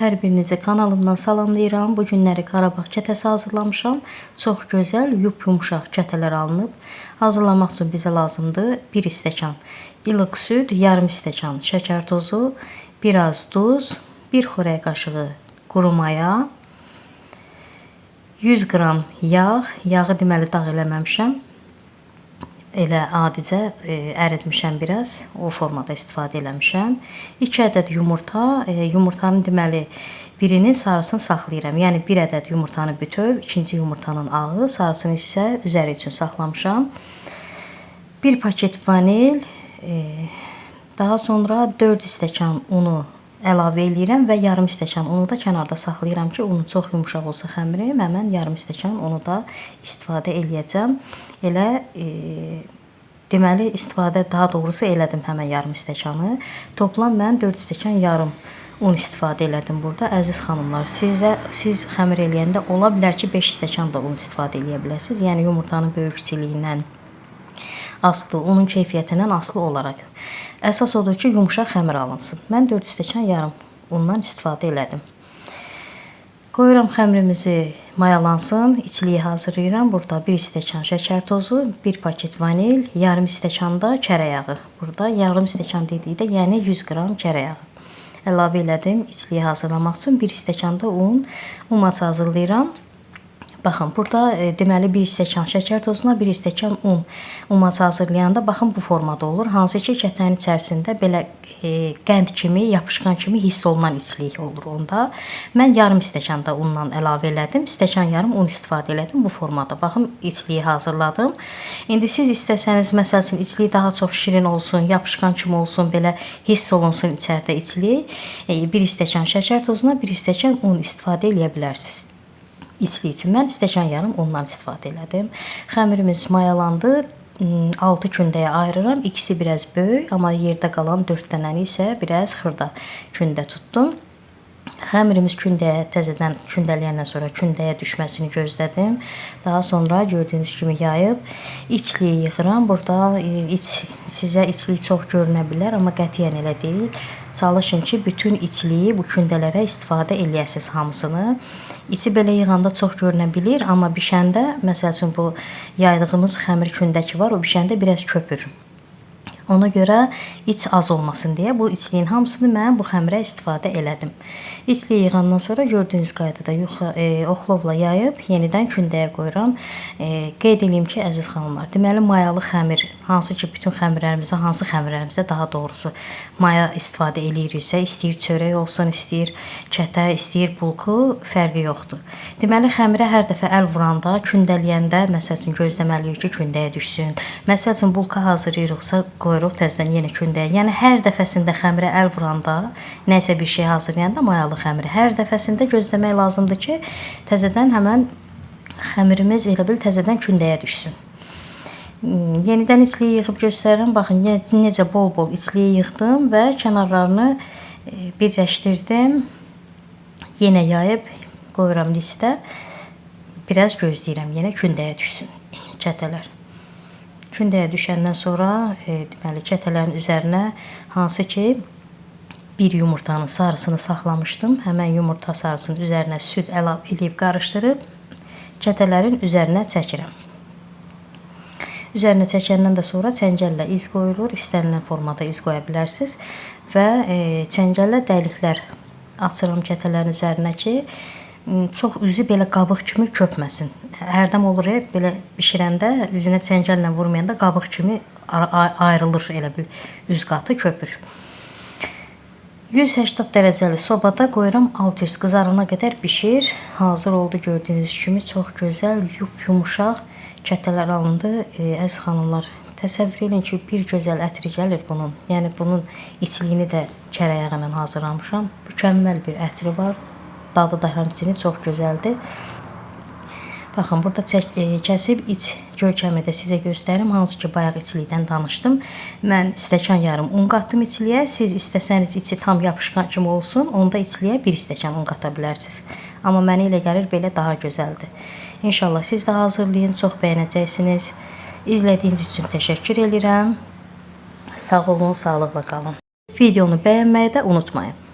Hər birinizi kanalımdan salamlayıram. Bu günləri Qarabağ kətəsi hazırlamışam. Çox gözəl, yumşaq kətələr alınıb. Hazırlamaq üçün bizə lazımdır 1 stəkan ilıq süd, yarım stəkan şəkər tozu, biraz duz, 1 xörək qaşığı quru maya, 100 qram yağ. Yağı deməli dağ eləməmişəm. Elə adicə əritmişəm biraz. O formada istifadə eləmişəm. 2 ədəd yumurta. Yumurtanın deməli birinin sarısını saxlayıram. Yəni 1 ədəd yumurtanı bütöv, ikinci yumurtanın ağı, sarısını isə üzəri üçün saxlamışam. 1 paket vanil, daha sonra 4 stəkan unu əlavə eləyirəm və yarım stəkan unu da kənarda saxlayıram ki, unu çox yumşaq olsa xəmirim, həmən yarım stəkan unu da istifadə eləyəcəm. Elə deməli istifadə, daha doğrusu elədim həmən yarım stəkanı. Toplam mən 4 stəkan yarım un istifadə elədim burada. Əziz xanımlar, siz xəmir eləyəndə ola bilər ki, 5 stəkan da un istifadə eləyə bilərsiniz. Yəni yumurtanın böyüklüyündən aslı, onun keyfiyyətindən aslı olaraq. Əsas odur ki, yumşaq xəmir alınsın. Mən 4 stəkan yarım undan istifadə elədim. Qoyuram xəmirimizi mayalansın, içliyi hazırlayıram. Burada 1 stəkan şəkər tozu, 1 paket vanil, yarım stəkan da kərə yağı. Burada yarım stəkan dedikdə, yəni 100 qram kərə yağı əlavə elədim içliyi hazırlamaq üçün. 1 stəkan da un masası hazırlayıram. Baxın, burada deməli 1 stəkan şəkər tozuna 1 stəkan un masası hazırlayanda baxın bu formada olur. Hansı ki, kətənin içərisində belə qənd kimi, yapışqan kimi hiss olunan içlik olur onda. Mən yarım stəkan da undan əlavə elədim. Stəkan yarım un istifadə elədim bu formada. Baxın, içliyi hazırladım. İndi siz istəsəniz, məsəl üçün içliyi daha çox şirin olsun, yapışqan kimi olsun, belə hiss olunsun içəridə içliyi. 1 stəkan şəkər tozuna 1 stəkan un istifadə eləyə bilərsiniz. İçli üçün mən stəkan yarım undan istifadə elədim. Xəmirimiz mayalandı. 6 kündəyə ayırıram. İkisi biraz böyük, amma yerdə qalan 4 dənəni isə biraz xırda kündə tutdum. Xəmirimiz təzədən kündələyəndən sonra kündəyə düşməsini gözlədim. Daha sonra gördüyünüz kimi yayıb içliyi yığıram. Burada sizə içlik çox görünə bilər, amma qətiyyən elə deyil. Çalışın ki, bütün içliyi bu kündələrə istifadə eləyəsiniz hamısını. İçi belə yığanda çox görünə bilir, amma bişəndə, məsəl üçün bu yaydığımız xəmir kündəki var, o bişəndə biraz köpür. Ona görə iç az olmasın deyə bu içliyin hamısını mən bu xəmirə istifadə elədim. İçliyi yığandan sonra gördüyünüz qaydada oxlovla yayıb yenidən kündəyə qoyuram. Qeyd edeyim ki, əziz xanımlar, deməli mayalı xəmir, hansı ki bütün xəmirlərimizə, hansı xəmirlərimizə daha doğrusu maya istifadə eləyiriksə, istəyir çörək olsun, istəyir kətə, istəyir bulku, fərqi yoxdur. Deməli xəmirə hər dəfə əl vuranda, kündələyəndə, məsəl üçün gözləməliyik ki, kündəyə düşsün. Məsəl üçün bulka hazırlayırıqsa, qoyuruq təzədən yenə kündəyə. Yəni hər dəfəsində xəmirə əl vuranda, nəsə bir şey hazırlayanda mayalı xəmiri hər dəfəsində gözləmək lazımdır ki, təzədən həmən xəmirimiz elə bil təzədən kündəyə düşsün. Yenidən içliyi yığıb göstərirəm. Baxın, necə bol-bol içliyi yığdım və kənarlarını birləşdirdim. Yenə yayıb qoyuram listə. Biraz gözləyirəm, yenə kündəyə düşsün kətələr. Kündəyə düşəndən sonra deməli kətələrin üzərinə hansı ki 1 yumurtanın sarısını saxlamışdım. Həmən yumurta sarısının üzərinə süd əlavə edib qarışdırıb kətələrin üzərinə çəkirəm. Üzərinə çəkəndən də sonra çəngəllə iz qoyulur. İstənilən formada iz qoya bilərsiniz və çəngəllə dəliklər açıram kətələrin üzərinə ki, çox üzü belə qabıq kimi köpməsin. Hərdən olur belə bişirəndə üzünə çəngəllə vurmayanda qabıq kimi ayrılır, elə bir üz qatı köpür. 180 dərəcəli sobada qoyuram, 600 qızarana qədər bişir. Hazır oldu gördüyünüz kimi, çox gözəl, yumşaq kətələr alındı. Əziz xanımlar, təsəvvür edin ki, bir gözəl ətri gəlir bunun. Yəni bunun içliyini də kərə yağı ilə hazırlamışam. Mükəmməl bir ətri var. Dadı da həmçinin çox gözəldir. Baxın, burada kəsib iç görkəmi də sizə göstərim. Hansı ki, bayaq içlikdən danışdım. Mən stəkan yarım un qatdım içliyə. Siz istəsəniz içi tam yapışqan kimi olsun, onda içliyə 1 stəkan un qata bilərsiniz. Amma mənə elə gəlir, belə daha gözəldir. İnşallah siz də hazırlayın, çox bəyənəcəksiniz. İzlədiyiniz üçün təşəkkür edirəm. Sağ olun, sağlıqla qalın. Videonu bəyənməyi də unutmayın.